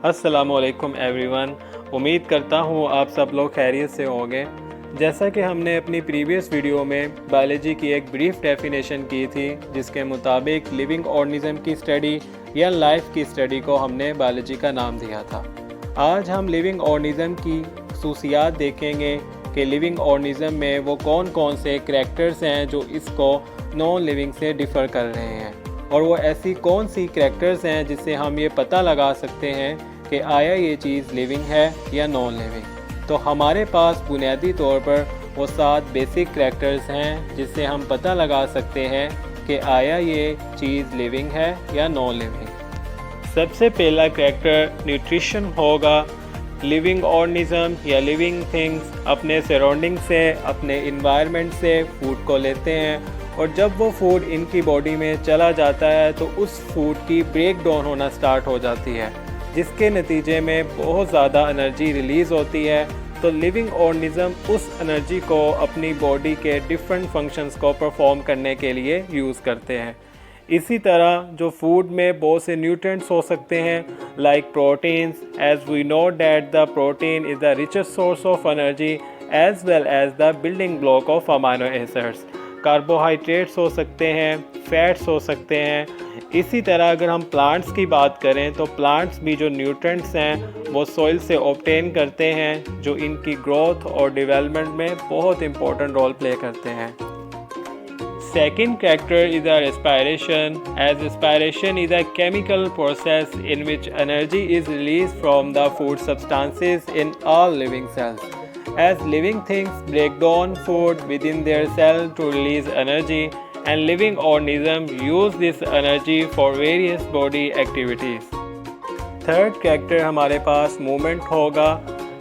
अस्सलामुअलैकुम एवरीवन। उम्मीद करता हूँ आप सब लोग खैरियत से होंगे। जैसा कि हमने अपनी प्रीवियस वीडियो में बायोलॉजी की एक ब्रीफ डेफिनेशन की थी, जिसके मुताबिक लिविंग ऑर्गेनिज्म की स्टडी या लाइफ की स्टडी को हमने बायोलॉजी का नाम दिया था। आज हम लिविंग ऑर्गेनिज्म की खसूसियात देखेंगे कि लिविंग ऑर्गेनिज्म में वो कौन कौन से करैक्टर्स हैं जो इसको नॉन लिविंग से डिफ़र कर रहे हैं, और वो ऐसी कौन सी करैक्टर्स हैं जिससे हम ये पता लगा सकते हैं कि आया ये चीज़ लिविंग है या नॉन लिविंग। तो हमारे पास बुनियादी तौर पर वो 7 बेसिक करैक्टर्स हैं जिससे हम पता लगा सकते हैं कि आया ये चीज़ लिविंग है या नॉन लिविंग। सबसे पहला करैक्टर न्यूट्रिशन होगा। लिविंग ऑर्गेनिज्म या लिविंग थिंग्स अपने सराउंडिंग से, अपने इन्वायरमेंट से फूड को लेते हैं, और जब वो फूड इनकी बॉडी में चला जाता है तो उस फूड की ब्रेक डाउन होना स्टार्ट हो जाती है, जिसके नतीजे में बहुत ज़्यादा एनर्जी रिलीज़ होती है। तो लिविंग ऑर्गेनिज्म उस एनर्जी को अपनी बॉडी के डिफरेंट फंक्शंस को परफॉर्म करने के लिए यूज़ करते हैं। इसी तरह जो फूड में बहुत से न्यूट्रिएंट्स हो सकते हैं, like proteins, as we know that the protein is the richest source of energy as well as the building block of amino acids. Carbohydrates हो सकते हैं, फैट्स हो सकते हैं। इसी तरह अगर हम प्लांट्स की बात करें तो प्लांट्स भी जो न्यूट्रिएंट्स हैं वो सॉइल से ऑब्टेन करते हैं, जो इनकी ग्रोथ और डेवलपमेंट में बहुत इंपॉर्टेंट रोल प्ले करते हैं। Second character is the respiration, as respiration is a chemical process in which energy is released from the food substances in all living cells. As living things break down food within their cell to release energy, and living organisms use this energy for various body activities. Third character हमारे पास movement होगा।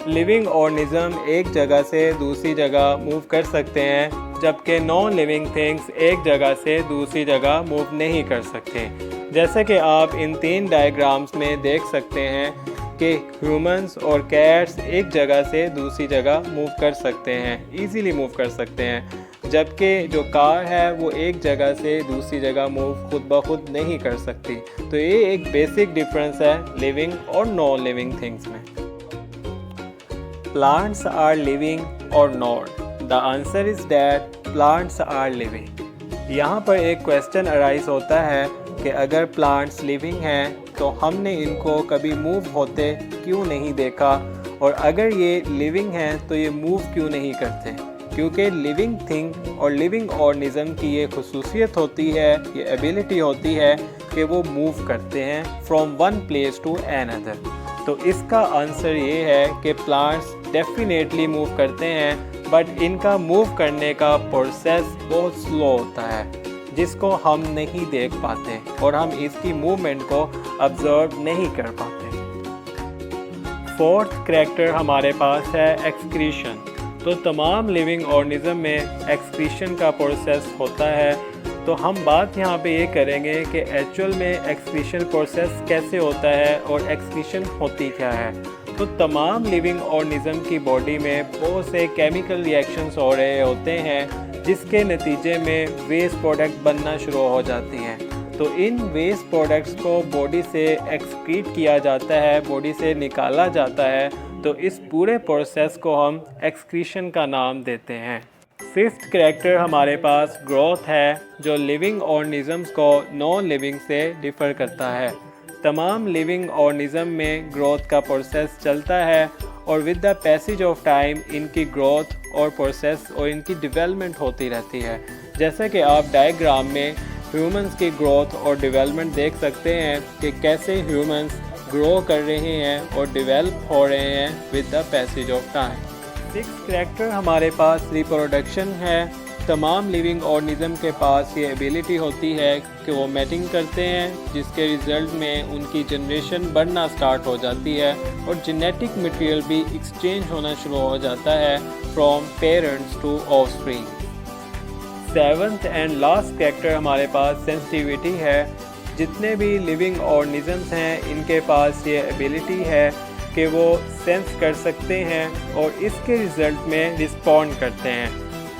Living organism एक जगह से दूसरी जगह move कर सकते हैं, जबकि नॉन लिविंग थिंग्स एक जगह से दूसरी जगह मूव नहीं कर सकते। जैसे कि आप इन 3 डायग्राम्स में देख सकते हैं कि ह्यूमंस और कैट्स एक जगह से दूसरी जगह मूव कर सकते हैं, इजीली मूव कर सकते हैं, जबकि जो कार है वो एक जगह से दूसरी जगह मूव खुद ब खुद नहीं कर सकती। तो ये एक बेसिक डिफरेंस है लिविंग और नॉन लिविंग थिंग्स में। Plants are living or not? The answer is that plants are living. यहाँ पर एक क्वेश्चन अराइज होता है कि अगर प्लांट्स लिविंग हैं तो हमने इनको कभी मूव होते क्यों नहीं देखा, और अगर ये लिविंग हैं तो ये मूव क्यों नहीं करते। क्योंकि लिविंग थिंग और लिविंग ऑर्गेनिज्म की ये खसूसियत होती है, ये एबिलिटी होती है कि वो मूव करते हैं from one place to another. तो इसका आंसर ये है कि प्लांट्स डेफिनेटली मूव करते हैं, बट इनका मूव करने का प्रोसेस बहुत स्लो होता है, जिसको हम नहीं देख पाते और हम इसकी मूवमेंट को ऑब्जर्व नहीं कर पाते। फोर्थ करैक्टर हमारे पास है एक्सक्रीशन। तो तमाम लिविंग ऑर्गेनिज्म में एक्सक्रीशन का प्रोसेस होता है। तो हम बात यहाँ पे ये करेंगे कि एक्चुअल में एक्सक्रीशन प्रोसेस कैसे होता है और एक्सक्रीशन होती क्या है। तो तमाम लिविंग ऑर्गेनिज्म की बॉडी में बहुत से केमिकल रिएक्शंस हो रहे होते हैं, जिसके नतीजे में वेस्ट प्रोडक्ट बनना शुरू हो जाती हैं। तो इन वेस्ट प्रोडक्ट्स को बॉडी से एक्सक्रीट किया जाता है, बॉडी से निकाला जाता है। तो इस पूरे प्रोसेस को हम एक्सक्रीशन का नाम देते हैं। फिफ्थ करैक्टर हमारे पास ग्रोथ है, जो लिविंग ऑर्गेनिजम्स को नॉन लिविंग से डिफ़र करता है। तमाम लिविंग ऑर्गेनिज्म में ग्रोथ का प्रोसेस चलता है, और with the passage of time इनकी ग्रोथ और प्रोसेस और इनकी डेवलपमेंट होती रहती है। जैसे कि आप डायग्राम में ह्यूमंस की ग्रोथ और डेवलपमेंट देख सकते हैं कि कैसे ह्यूमंस ग्रो कर रहे हैं और डेवलप हो रहे हैं with the passage of time. Sixth character हमारे पास रिप्रोडक्शन है। तमाम लिविंग ऑर्गेनिज्म के पास ये एबिलिटी होती है कि वो मैटिंग करते हैं, जिसके रिज़ल्ट में उनकी जनरेशन बढ़ना स्टार्ट हो जाती है और जेनेटिक मटेरियल भी एक्सचेंज होना शुरू हो जाता है from parents to offspring. Seventh and last character हमारे पास सेंसिटिविटी है। जितने भी लिविंग ऑर्गेनिजम्स हैं इनके पास ये एबिलिटी है कि वो सेंस कर सकते हैं और इसके रिज़ल्ट में रिस्पॉन्ड करते हैं।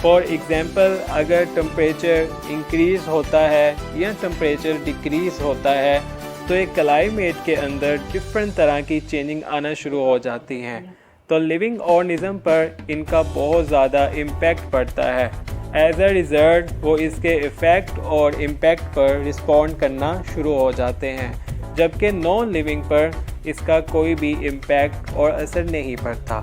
फॉर एग्ज़ाम्पल, अगर टेम्परेचर इंक्रीज़ होता है या टेम्परेचर डिक्रीज़ होता है तो एक क्लाइमेट के अंदर डिफरेंट तरह की चेंजिंग आना शुरू हो जाती हैं। तो लिविंग ऑर्गेनिज्म पर इनका बहुत ज़्यादा इम्पैक्ट पड़ता है। एज अ रिज़ल्ट वो इसके इफ़ेक्ट और इम्पैक्ट पर रिस्पॉन्ड करना शुरू हो जाते हैं, जबकि नॉन लिविंग पर इसका कोई भी इम्पैक्ट और असर नहीं पड़ता।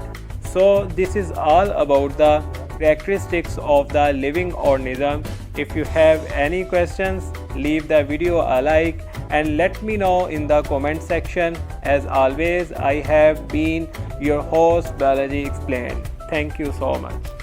So this is all about the characteristics of the living organism. If you have any questions, leave the video a like and let me know in the comment section. As always, I have been your host Balaji Explained. Thank you so much.